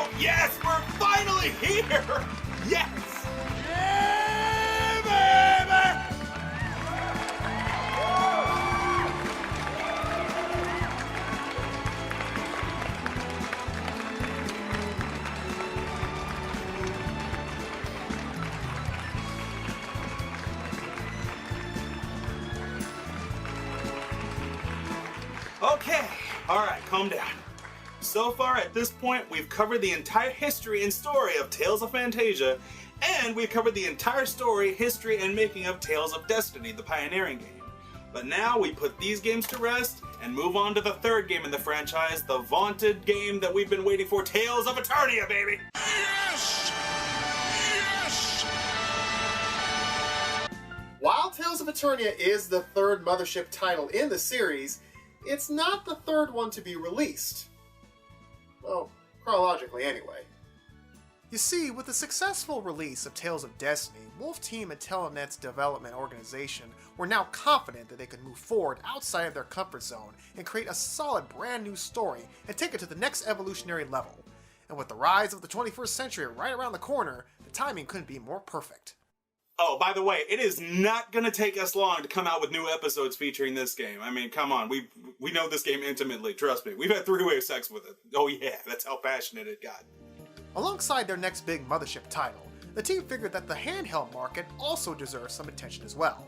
Oh, yes, we're finally here! Yes! Yeah, baby! Okay, alright, calm down. So far at this point, we've covered the entire history and story of Tales of Phantasia, and we've covered the entire story, history, and making of Tales of Destiny, the pioneering game. But now we put these games to rest and move on to the third game in the franchise, the vaunted game that we've been waiting for, Tales of Eternia, baby! Yes! Yes! While Tales of Eternia is the third Mothership title in the series, it's not the third one to be released. Well, chronologically anyway. You see, with the successful release of Tales of Destiny, Wolf Team and Telenet's development organization were now confident that they could move forward outside of their comfort zone and create a solid brand new story and take it to the next evolutionary level. And with the rise of the 21st century right around the corner, the timing couldn't be more perfect. Oh, by the way, it is not gonna take us long to come out with new episodes featuring this game. I mean, come on, we know this game intimately, trust me. We've had three-way sex with it. Oh yeah, that's how passionate it got. Alongside their next big Mothership title, the team figured that the handheld market also deserves some attention as well.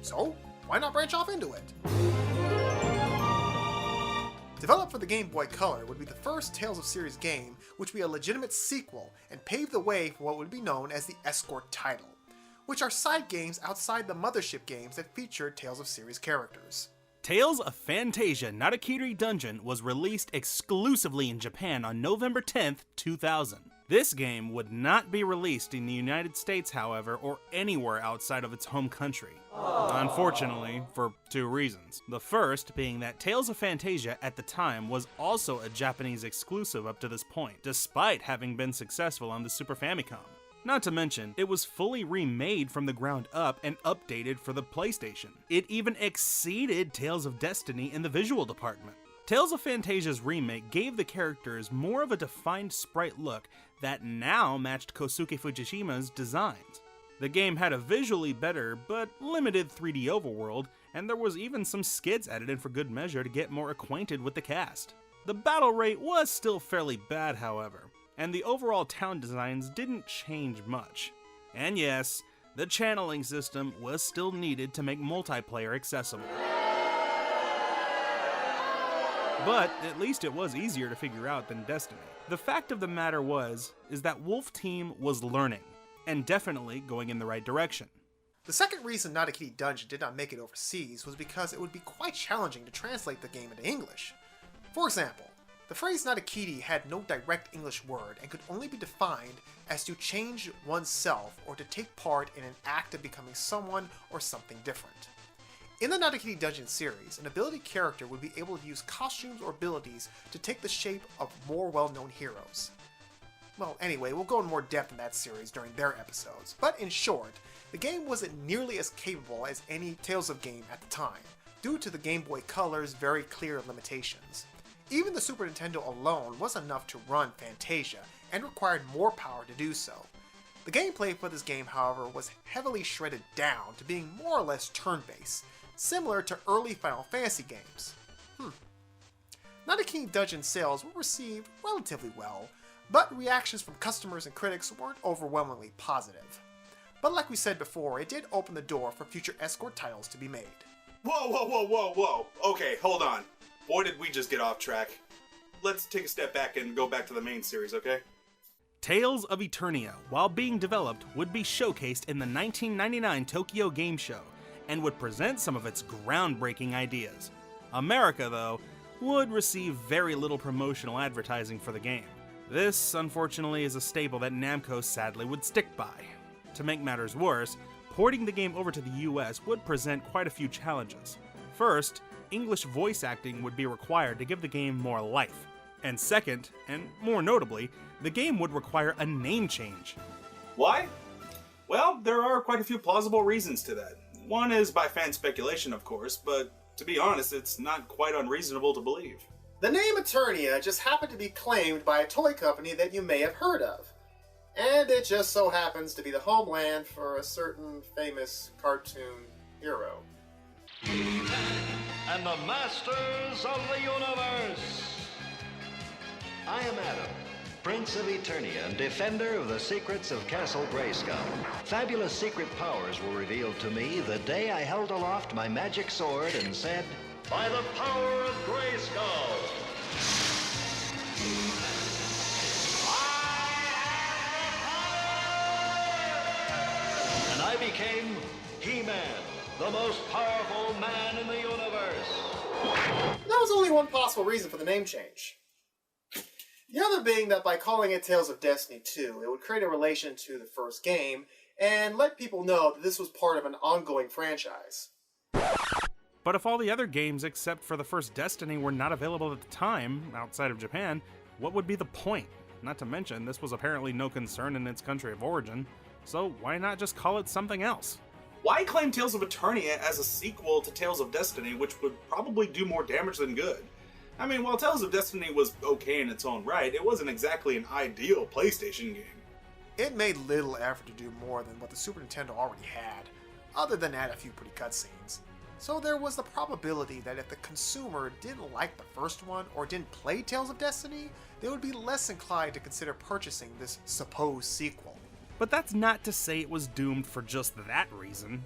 So, why not branch off into it? Developed for the Game Boy Color would be the first Tales of Series game which would be a legitimate sequel and pave the way for what would be known as the Escort title, which are side games outside the Mothership games that featured Tales of Series characters. Tales of Phantasia Narakiri Dungeon was released exclusively in Japan on November 10th, 2000. This game would not be released in the United States, however, or anywhere outside of its home country. Unfortunately, for two reasons. The first being that Tales of Phantasia at the time was also a Japanese exclusive up to this point, despite having been successful on the Super Famicom. Not to mention, it was fully remade from the ground up and updated for the PlayStation. It even exceeded Tales of Destiny in the visual department. Tales of Phantasia's remake gave the characters more of a defined sprite look that now matched Kosuke Fujishima's designs. The game had a visually better, but limited 3D overworld, and there was even some skids added in for good measure to get more acquainted with the cast. The battle rate was still fairly bad, however, and the overall town designs didn't change much. And yes, the channeling system was still needed to make multiplayer accessible. But at least it was easier to figure out than Destiny. The fact of the matter is that Wolf Team was learning, and definitely going in the right direction. The second reason Narakiri Dungeon did not make it overseas was because it would be quite challenging to translate the game into English. For example, the phrase Narakiri had no direct English word and could only be defined as to change oneself or to take part in an act of becoming someone or something different. In the Narakiri Dungeon series, an ability character would be able to use costumes or abilities to take the shape of more well-known heroes. Well, anyway, we'll go in more depth in that series during their episodes, but in short, the game wasn't nearly as capable as any Tales of game at the time, due to the Game Boy Color's very clear limitations. Even the Super Nintendo alone was enough to run Phantasia, and required more power to do so. The gameplay for this game, however, was heavily shredded down to being more or less turn-based, similar to early Final Fantasy games. Narakiri Dungeon sales were received relatively well, but reactions from customers and critics weren't overwhelmingly positive. But like we said before, it did open the door for future Escort titles to be made. Whoa. Okay, hold on. Boy, did we just get off track. Let's take a step back and go back to the main series, okay? Tales of Eternia, while being developed, would be showcased in the 1999 Tokyo Game Show, and would present some of its groundbreaking ideas. America, though, would receive very little promotional advertising for the game. This, unfortunately, is a staple that Namco sadly would stick by. To make matters worse, porting the game over to the US would present quite a few challenges. First, English voice acting would be required to give the game more life. And second, and more notably, the game would require a name change. Why? Well, there are quite a few plausible reasons to that. One is by fan speculation, of course, but to be honest, it's not quite unreasonable to believe. The name Eternia just happened to be claimed by a toy company that you may have heard of. And it just so happens to be the homeland for a certain famous cartoon hero. And the masters of the universe. I am Adam, Prince of Eternia and defender of the secrets of Castle Grayskull. Fabulous secret powers were revealed to me the day I held aloft my magic sword and said, "By the power of Grayskull." And I became He-Man, the most powerful man in the universe. There was only one possible reason for the name change. The other being that by calling it Tales of Destiny 2, it would create a relation to the first game, and let people know that this was part of an ongoing franchise. But if all the other games except for the first Destiny were not available at the time, outside of Japan, what would be the point? Not to mention, this was apparently no concern in its country of origin, so why not just call it something else? Why claim Tales of Eternia as a sequel to Tales of Destiny, which would probably do more damage than good? I mean, while Tales of Destiny was okay in its own right, it wasn't exactly an ideal PlayStation game. It made little effort to do more than what the Super Nintendo already had, other than add a few pretty cutscenes. So there was the probability that if the consumer didn't like the first one or didn't play Tales of Destiny, they would be less inclined to consider purchasing this supposed sequel. But that's not to say it was doomed for just that reason.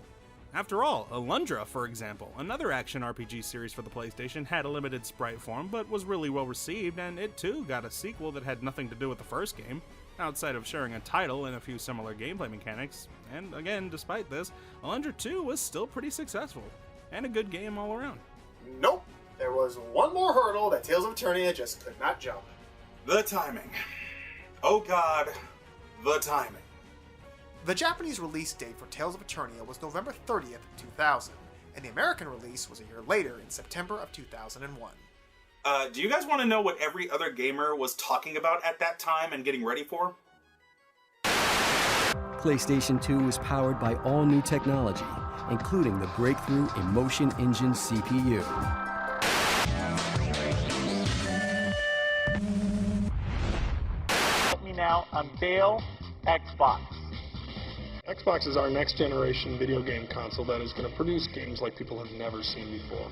After all, Alundra, for example, another action RPG series for the PlayStation, had a limited sprite form, but was really well received, and it too got a sequel that had nothing to do with the first game, outside of sharing a title and a few similar gameplay mechanics. And again, despite this, Alundra 2 was still pretty successful, and a good game all around. Nope, there was one more hurdle that Tales of Eternia just could not jump. The timing. Oh god, the timing. The Japanese release date for Tales of Eternia was November 30th, 2000, and the American release was a year later in September of 2001. Do you guys want to know what every other gamer was talking about at that time and getting ready for? PlayStation 2 was powered by all new technology, including the breakthrough Emotion Engine CPU. Let me now unveil Xbox. Xbox is our next generation video game console that is going to produce games like people have never seen before.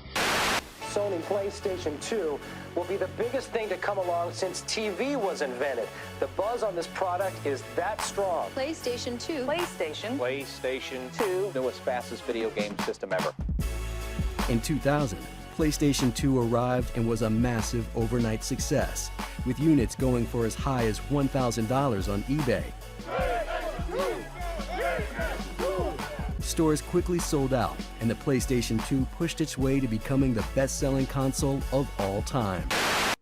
Sony PlayStation 2 will be the biggest thing to come along since TV was invented. The buzz on this product is that strong. PlayStation 2. PlayStation 2, newest, fastest video game system ever. In 2000, PlayStation 2 arrived and was a massive overnight success, with units going for as high as $1,000 on eBay. Stores quickly sold out, and the PlayStation 2 pushed its way to becoming the best-selling console of all time.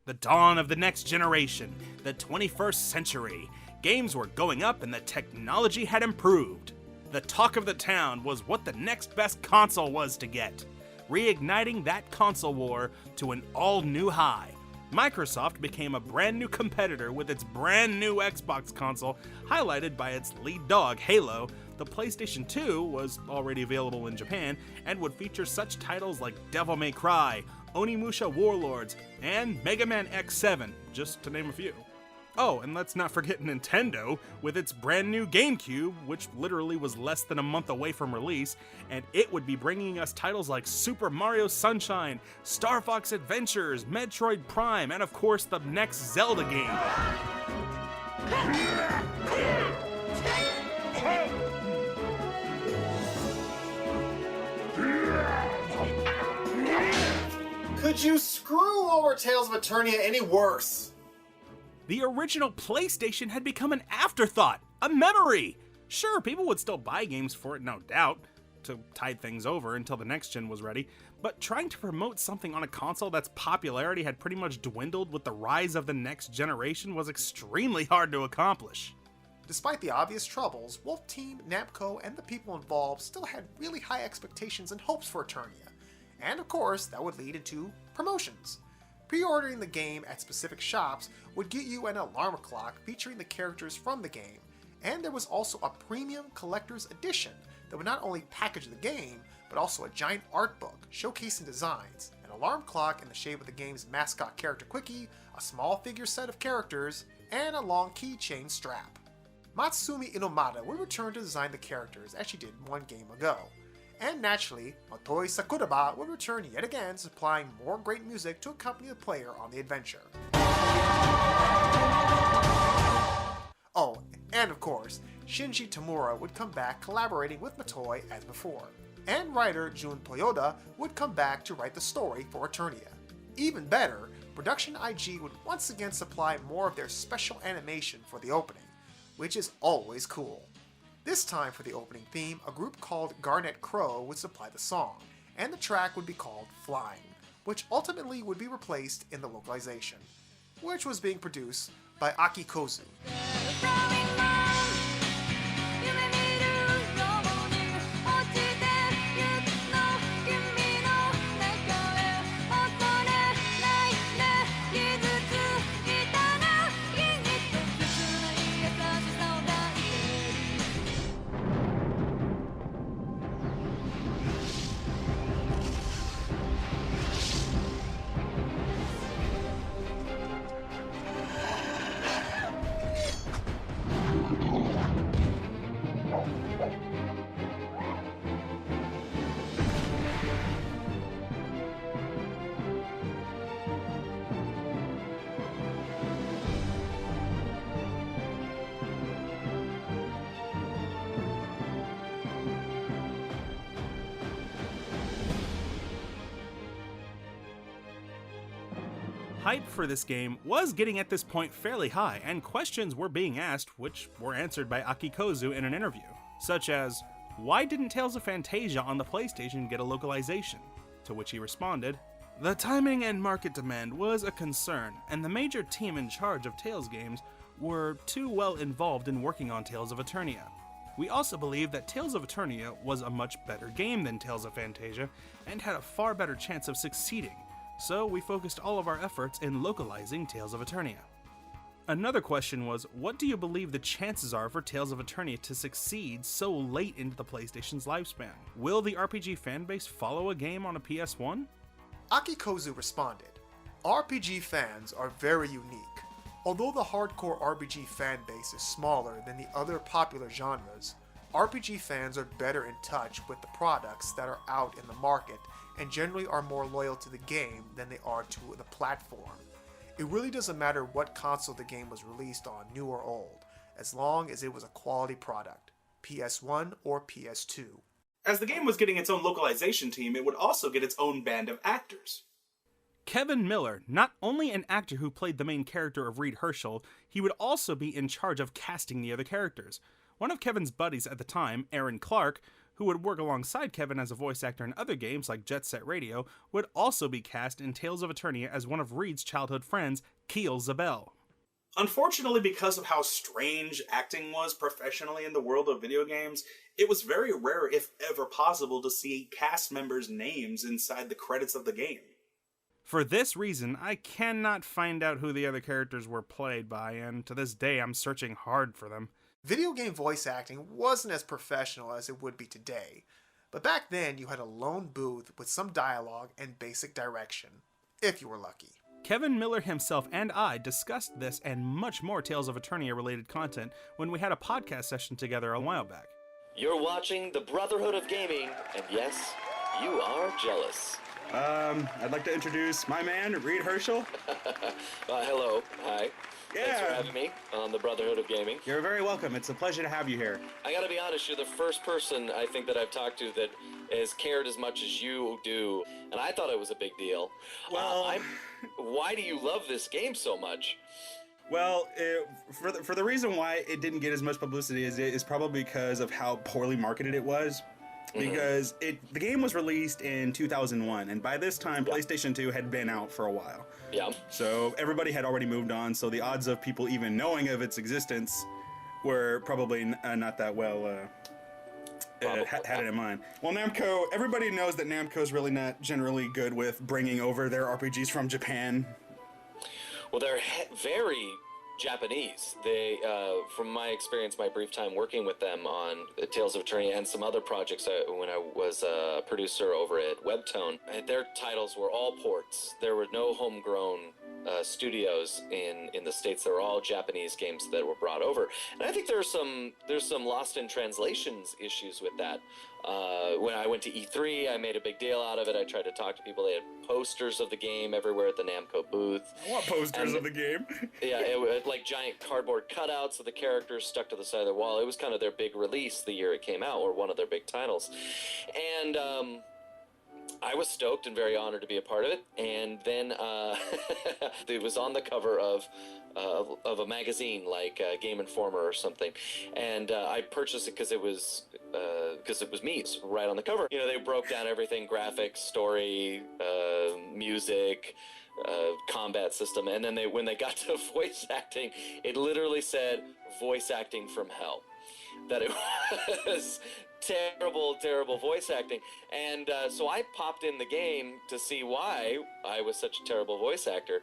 The dawn of the next generation, the 21st century. Games were going up and the technology had improved. The talk of the town was what the next best console was to get, reigniting that console war to an all-new high. Microsoft became a brand new competitor with its brand new Xbox console, highlighted by its lead dog, Halo. The PlayStation 2 was already available in Japan and would feature such titles like Devil May Cry, Onimusha Warlords, and Mega Man X7, just to name a few. Oh, and let's not forget Nintendo with its brand new GameCube, which literally was less than a month away from release, and it would be bringing us titles like Super Mario Sunshine, Star Fox Adventures, Metroid Prime, and of course the next Zelda game. Could you screw over Tales of Eternia any worse? The original PlayStation had become an afterthought, a memory. Sure, people would still buy games for it, no doubt, to tide things over until the next gen was ready, but trying to promote something on a console that's popularity had pretty much dwindled with the rise of the next generation was extremely hard to accomplish. Despite the obvious troubles, Wolf Team, Namco, and the people involved still had really high expectations and hopes for Eternia. And of course, that would lead into promotions. Pre-ordering the game at specific shops would get you an alarm clock featuring the characters from the game, and there was also a premium collector's edition that would not only package the game, but also a giant art book showcasing designs, and alarm clock in the shape of the game's mascot character Quickie, a small figure set of characters, and a long keychain strap. Matsumi Inomata would return to design the characters as she did one game ago. And naturally, Motoi Sakuraba would return yet again, supplying more great music to accompany the player on the adventure. Oh, and of course, Shinji Tamura would come back collaborating with Motoi as before. And writer Jun Toyoda would come back to write the story for Eternia. Even better, Production IG would once again supply more of their special animation for the opening, which is always cool. This time for the opening theme, a group called Garnet Crow would supply the song, and the track would be called Flying, which ultimately would be replaced in the localization, which was being produced by Aki Kozu. Hype for this game was getting at this point fairly high, and questions were being asked which were answered by Aki Kozu in an interview, such as, why didn't Tales of Fantasia on the PlayStation get a localization? To which he responded, the timing and market demand was a concern, and the major team in charge of Tales games were too well involved in working on Tales of Eternia. We also believe that Tales of Eternia was a much better game than Tales of Fantasia, and had a far better chance of succeeding. So we focused all of our efforts in localizing Tales of Eternia. Another question was, what do you believe the chances are for Tales of Eternia to succeed so late into the PlayStation's lifespan? Will the RPG fanbase follow a game on a PS1? Aki Kozu responded, RPG fans are very unique. Although the hardcore RPG fanbase is smaller than the other popular genres, RPG fans are better in touch with the products that are out in the market and generally are more loyal to the game than they are to the platform. It really doesn't matter what console the game was released on, new or old, as long as it was a quality product, PS1 or PS2. As the game was getting its own localization team, it would also get its own band of actors. Kevin Miller, not only an actor who played the main character of Reed Herschel, he would also be in charge of casting the other characters. One of Kevin's buddies at the time, Aaron Clark, who would work alongside Kevin as a voice actor in other games like Jet Set Radio, would also be cast in Tales of Eternia as one of Reed's childhood friends, Keel Zabel. Unfortunately, because of how strange acting was professionally in the world of video games, it was very rare, if ever possible, to see cast members' names inside the credits of the game. For this reason, I cannot find out who the other characters were played by, and to this day I'm searching hard for them. Video game voice acting wasn't as professional as it would be today, but back then you had a lone booth with some dialogue and basic direction, if you were lucky. Kevin Miller himself and I discussed this and much more Tales of Eternia related content when we had a podcast session together a while back. You're watching the Brotherhood of Gaming, and yes, you are jealous. I'd like to introduce my man, Reed Herschel. Hello. Hi. Yeah. Thanks for having me on the Brotherhood of Gaming. You're very welcome. It's a pleasure to have you here. I gotta be honest, you're the first person I think that I've talked to that has cared as much as you do, and I thought it was a big deal. Well, why do you love this game so much? Well, for the reason why it didn't get as much publicity as it is probably because of how poorly marketed it was. Because the game was released in 2001, and by this time, PlayStation 2 had been out for a while. Yeah. So everybody had already moved on, so the odds of people even knowing of its existence were probably not that well had it in mind. Well, Namco, everybody knows that Namco is really not generally good with bringing over their RPGs from Japan. Well, they're very Japanese. They, from my experience, my brief time working with them on Tales of Eternia and some other projects when I was a producer over at Webtone, their titles were all ports. There were no homegrown studios in the States. They were all Japanese games that were brought over. And I think there's some lost in translations issues with that. When I went to E3, I made a big deal out of it. I tried to talk to people. They had posters of the game everywhere at the Namco booth. I want posters of the game. Yeah, it like giant cardboard cutouts of the characters stuck to the side of the wall. It was kind of their big release the year it came out, or one of their big titles. And I was stoked and very honored to be a part of it. And then it was on the cover of a magazine like Game Informer or something, and I purchased it because it was me. It's right on the cover. You know, they broke down everything: graphics, story, music, combat system, and then when they got to voice acting, it literally said "voice acting from hell." That it was terrible voice acting. And so I popped in the game to see why I was such a terrible voice actor,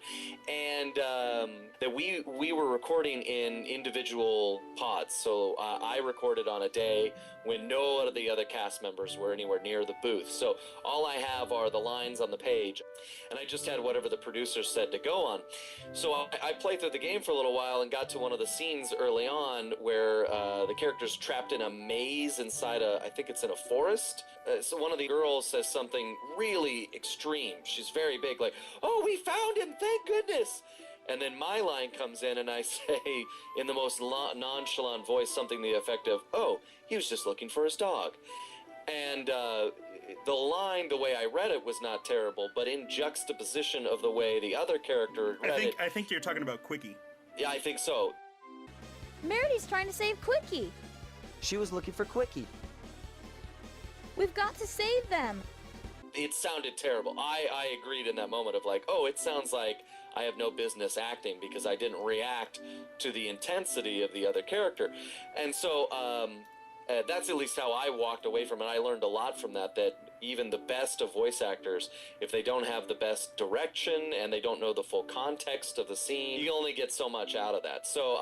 and that we were recording in individual pods. So I recorded on a day when no of the other cast members were anywhere near the booth. So all I have are the lines on the page, and I just had whatever the producer said to go on. So I played through the game for a little while and got to one of the scenes early on where the character's trapped in a maze inside I think it's in a forest. So one of the girls says something really extreme. She's very big, like, "Oh, we found him, thank goodness." And then my line comes in and I say, in the most nonchalant voice, something to the effect of, "Oh, he was just looking for his dog." And the line, the way I read it, was not terrible, but in juxtaposition of the way the other character read it... I think you're talking about Quickie. Yeah, I think so. Merity's trying to save Quickie. She was looking for Quickie. We've got to save them. It sounded terrible. I agreed in that moment of like, oh, it sounds like I have no business acting because I didn't react to the intensity of the other character. And so that's at least how I walked away from it. I learned a lot from that even the best of voice actors, if they don't have the best direction and they don't know the full context of the scene, you only get so much out of that. So,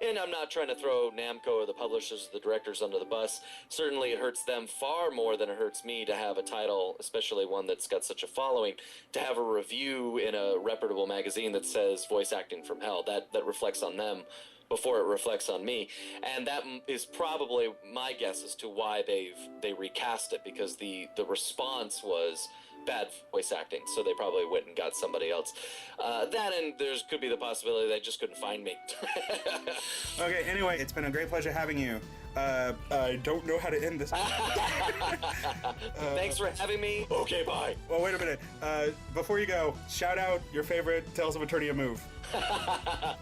and I'm not trying to throw Namco or the publishers or the directors under the bus. Certainly it hurts them far more than it hurts me to have a title, especially one that's got such a following, to have a review in a reputable magazine that says voice acting from hell. That reflects on them before it reflects on me, and that is probably my guess as to why they recast it, because the response was bad voice acting, so they probably went and got somebody else. That, and there's could be the possibility they just couldn't find me. Okay, anyway, it's been a great pleasure having you. I don't know how to end this. Thanks for having me. Okay, bye. Well, wait a minute. Before you go, shout out your favorite Tales of Eternia move.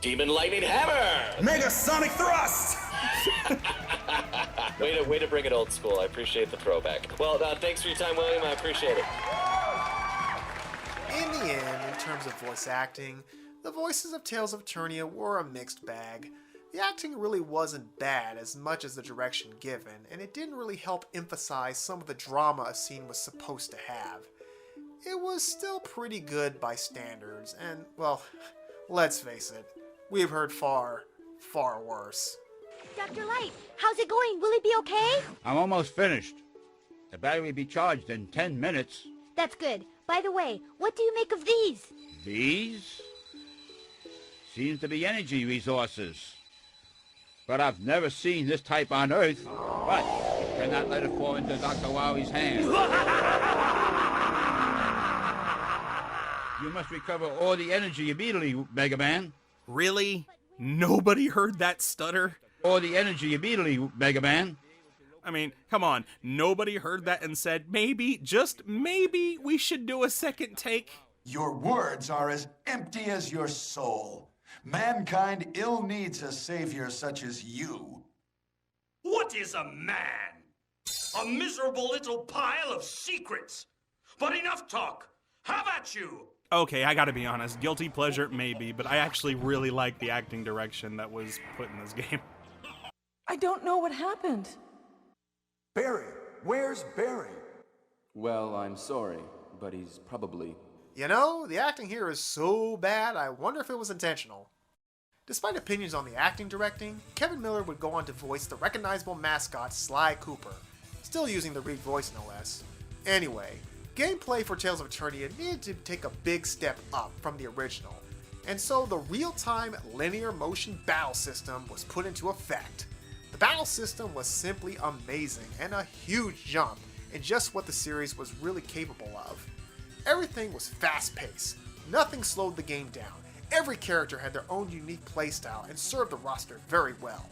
Demon Lightning Hammer! Mega Sonic Thrust! Way to bring it old school. I appreciate the throwback. Well, thanks for your time, William. I appreciate it. In the end, in terms of voice acting, the voices of Tales of Eternia were a mixed bag. The acting really wasn't bad as much as the direction given, and it didn't really help emphasize some of the drama a scene was supposed to have. It was still pretty good by standards, and, well, let's face it, we've heard far, far worse. Dr. Light, how's it going? Will it be okay? I'm almost finished. The battery will be charged in 10 minutes. That's good. By the way, what do you make of these? These? Seems to be energy resources. But I've never seen this type on Earth. But you cannot let it fall into Dr. Wowie's hands. You must recover all the energy immediately, Mega Man. Really? Nobody heard that stutter? All the energy immediately, Mega Man. I mean, come on. Nobody heard that and said, maybe, just maybe, we should do a second take? Your words are as empty as your soul. Mankind ill needs a savior such as you. What is a man? A miserable little pile of secrets. But enough talk. Have at you! Okay, I gotta be honest. Guilty pleasure, maybe, but I actually really like the acting direction that was put in this game. I don't know what happened. Barry, where's Barry? Well, I'm sorry, but he's probably... You know, the acting here is so bad, I wonder if it was intentional. Despite opinions on the acting directing, Kevin Miller would go on to voice the recognizable mascot Sly Cooper, still using the Reed voice no less. Anyway, gameplay for Tales of Eternia needed to take a big step up from the original, and so the real-time linear motion battle system was put into effect. The battle system was simply amazing and a huge jump in just what the series was really capable of. Everything was fast-paced, nothing slowed the game down, every character had their own unique playstyle and served the roster very well.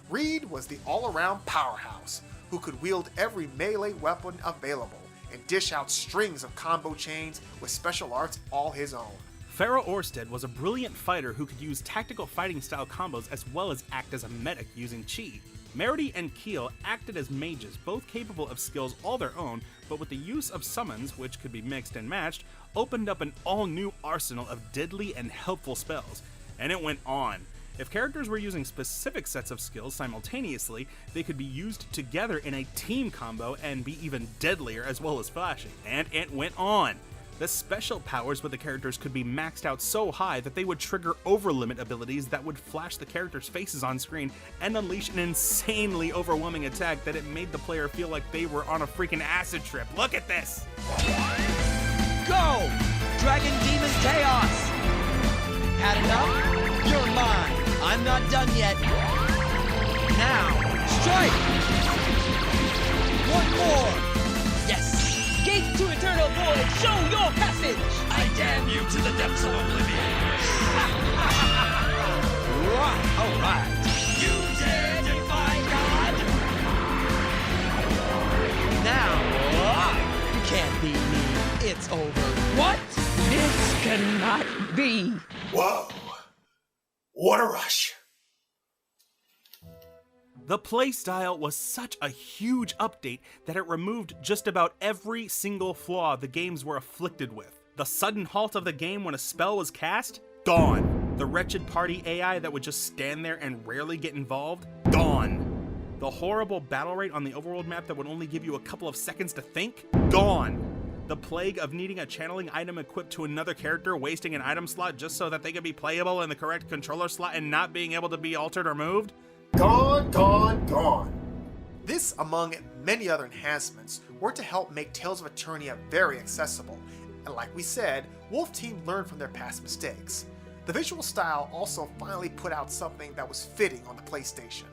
Reed was the all-around powerhouse, who could wield every melee weapon available and dish out strings of combo chains with special arts all his own. Pharaoh Orsted was a brilliant fighter who could use tactical fighting style combos as well as act as a medic using chi. Merity and Keel acted as mages, both capable of skills all their own, but with the use of summons, which could be mixed and matched, opened up an all-new arsenal of deadly and helpful spells. And it went on. If characters were using specific sets of skills simultaneously, they could be used together in a team combo and be even deadlier as well as flashy. And it went on. The special powers with the characters could be maxed out so high that they would trigger overlimit abilities that would flash the characters' faces on screen and unleash an insanely overwhelming attack that it made the player feel like they were on a freaking acid trip. Look at this! Go! Dragon Demon Chaos! Had enough? You're mine! I'm not done yet! Now, strike! One more! Yes! Gate to eternal void, show your passage! I damn you to the depths of oblivion! Right, alright! You dare defy God? Now, you can't beat me. It's over. What? This cannot be. Whoa! What a rush! The playstyle was such a huge update that it removed just about every single flaw the games were afflicted with. The sudden halt of the game when a spell was cast? Gone. The wretched party AI that would just stand there and rarely get involved? Gone. The horrible battle rate on the overworld map that would only give you a couple of seconds to think? Gone. The plague of needing a channeling item equipped to another character, wasting an item slot just so that they could be playable in the correct controller slot and not being able to be altered or moved? Gone, gone, gone. This, among many other enhancements, were to help make Tales of Eternia very accessible, and like we said, Wolf Team learned from their past mistakes. The visual style also finally put out something that was fitting on the PlayStation.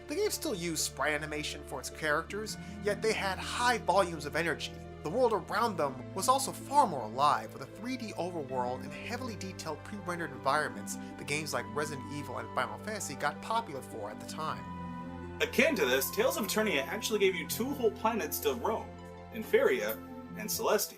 The game still used sprite animation for its characters, yet they had high volumes of energy. The world around them was also far more alive, with a 3D overworld and heavily detailed pre-rendered environments the games like Resident Evil and Final Fantasy got popular for at the time. Akin to this, Tales of Eternia actually gave you two whole planets to roam, Inferia and Celestia.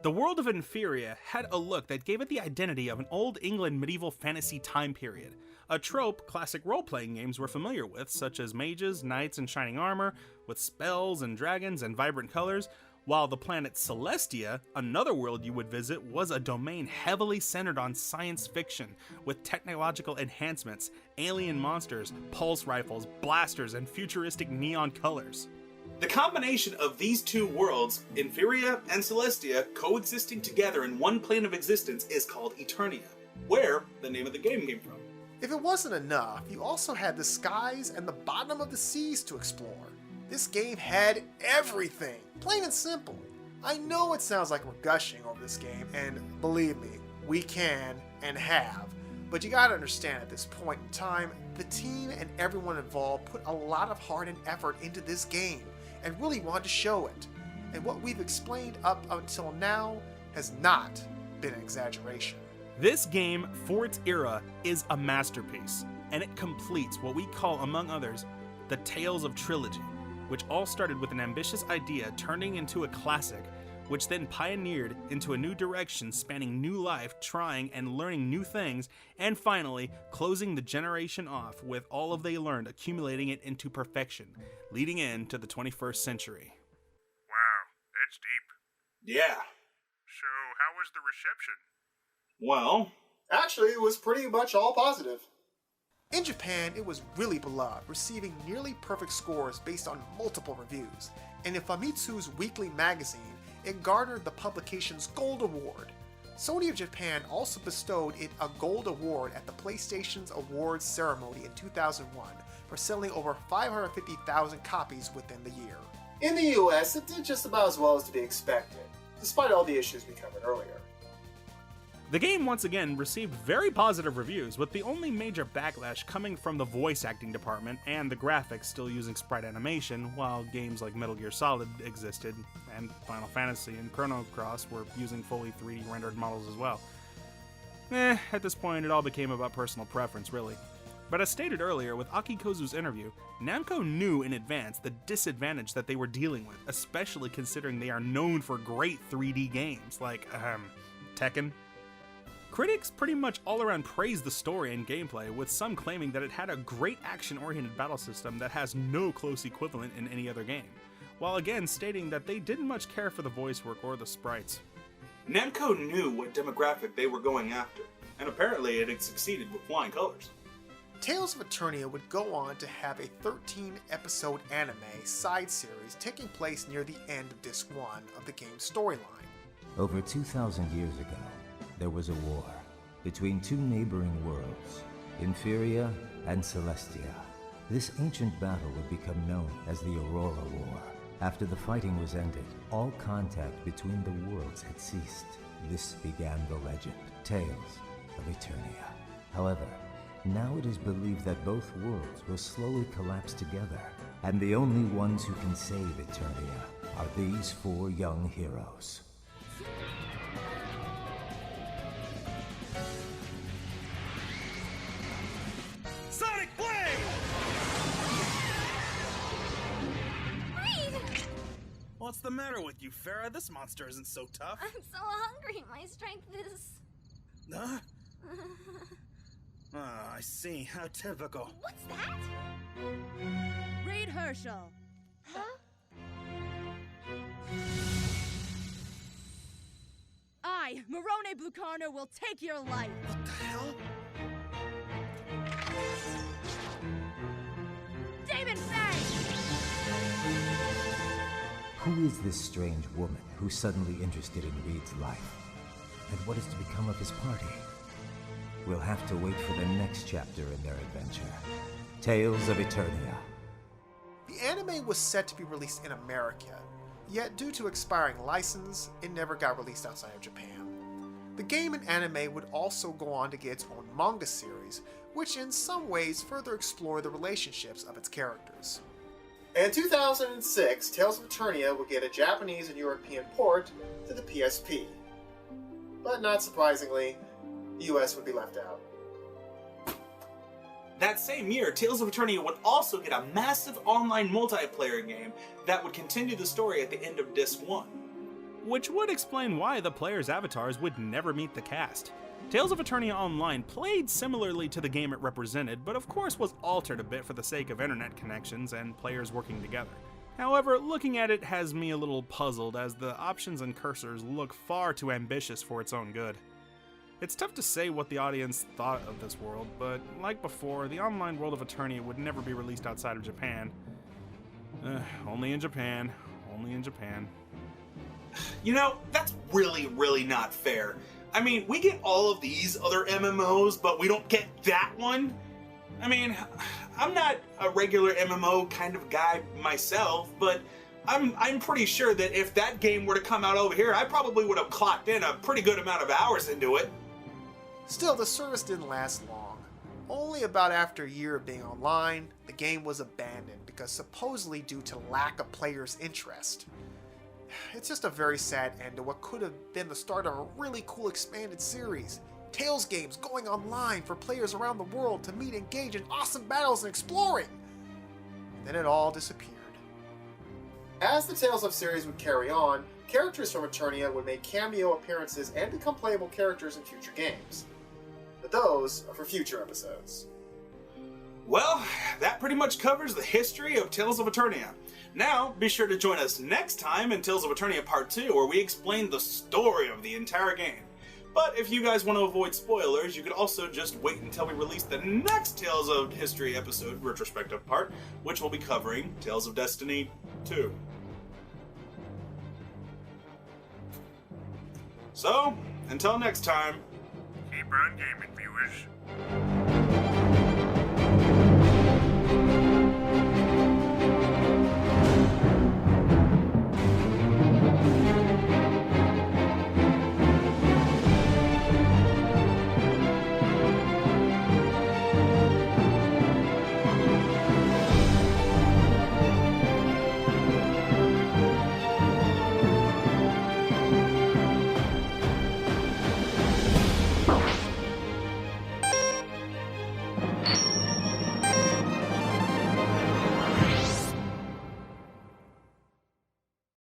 The world of Inferia had a look that gave it the identity of an old England medieval fantasy time period, a trope classic role-playing games were familiar with, such as mages, knights in shining armor, with spells and dragons and vibrant colors, while the planet Celestia, another world you would visit, was a domain heavily centered on science fiction, with technological enhancements, alien monsters, pulse rifles, blasters, and futuristic neon colors. The combination of these two worlds, Inferia and Celestia, coexisting together in one plane of existence is called Eternia, where the name of the game came from. If it wasn't enough, you also had the skies and the bottom of the seas to explore. This game had everything, plain and simple. I know it sounds like we're gushing over this game, and believe me, we can and have. But you gotta understand, at this point in time, the team and everyone involved put a lot of heart and effort into this game, and really wanted to show it. And what we've explained up until now has not been an exaggeration. This game, for its era, is a masterpiece, and it completes what we call, among others, the Tales of Trilogy, which all started with an ambitious idea turning into a classic, which then pioneered into a new direction, spanning new life, trying and learning new things, and finally closing the generation off with all of they learned, accumulating it into perfection, leading into the 21st century. Wow, that's deep. Yeah. So, how was the reception? Well, actually, it was pretty much all positive. In Japan, it was really beloved, receiving nearly perfect scores based on multiple reviews, and in Famitsu's weekly magazine, it garnered the publication's Gold Award. Sony of Japan also bestowed it a gold award at the PlayStation's awards ceremony in 2001 for selling over 550,000 copies within the year. In the US, it did just about as well as to be expected, despite all the issues we covered earlier. The game once again received very positive reviews, with the only major backlash coming from the voice acting department and the graphics still using sprite animation, while games like Metal Gear Solid existed, and Final Fantasy and Chrono Cross were using fully 3D rendered models as well. At this point it all became about personal preference, really. But as stated earlier with Aki Kozu's interview, Namco knew in advance the disadvantage that they were dealing with, especially considering they are known for great 3D games like, Tekken. Critics pretty much all around praised the story and gameplay, with some claiming that it had a great action-oriented battle system that has no close equivalent in any other game, while again stating that they didn't much care for the voice work or the sprites. Namco knew what demographic they were going after, and apparently it had succeeded with flying colors. Tales of Eternia would go on to have a 13-episode anime side series taking place near the end of Disc 1 of the game's storyline. Over 2,000 years ago, there was a war between two neighboring worlds, Inferia and Celestia. This ancient battle would become known as the Aurora War. After the fighting was ended, all contact between the worlds had ceased. This began the legend, Tales of Eternia. However, now it is believed that both worlds will slowly collapse together, and the only ones who can save Eternia are these four young heroes. Sonic Blade! Reed! What's the matter with you, Farah? This monster isn't so tough. I'm so hungry. My strength is... Huh? Ah, I see. How typical. What's that? Reed Herschel. Huh? I, Morone Blucarno, will take your life. What the hell? Damon Fang! Who is this strange woman who's suddenly interested in Reed's life? And what is to become of his party? We'll have to wait for the next chapter in their adventure. Tales of Eternia. The anime was set to be released in America, yet due to expiring license, it never got released outside of Japan. The game and anime would also go on to get its own manga series, which in some ways further explore the relationships of its characters. In 2006, Tales of Eternia would get a Japanese and European port to the PSP. But not surprisingly, the US would be left out. That same year, Tales of Eternia would also get a massive online multiplayer game that would continue the story at the end of Disc 1. Which would explain why the players' avatars would never meet the cast. Tales of Eternia Online played similarly to the game it represented, but of course was altered a bit for the sake of internet connections and players working together. However, looking at it has me a little puzzled, as the options and cursors look far too ambitious for its own good. It's tough to say what the audience thought of this world, but like before, the online world of Eternia would never be released outside of Japan. Only in Japan. Only in Japan. You know, that's really not fair. I mean, we get all of these other MMOs, but we don't get that one? I mean, I'm not a regular MMO kind of guy myself, but I'm pretty sure that if that game were to come out over here, I probably would have clocked in a pretty good amount of hours into it. Still, the service didn't last long. Only about after a year of being online, the game was abandoned because supposedly due to lack of players' interest. It's just a very sad end to what could have been the start of a really cool expanded series. Tales games going online for players around the world to meet and engage in awesome battles and exploring. And then it all disappeared. As the Tales of series would carry on, characters from Eternia would make cameo appearances and become playable characters in future games. But those are for future episodes. Well, that pretty much covers the history of Tales of Eternia. Now, be sure to join us next time in Tales of Eternia Part 2, where we explain the story of the entire game. But if you guys want to avoid spoilers, you could also just wait until we release the next Tales of History episode, Retrospective part, which will be covering Tales of Destiny 2. So, Until next time, keep on gaming, viewers.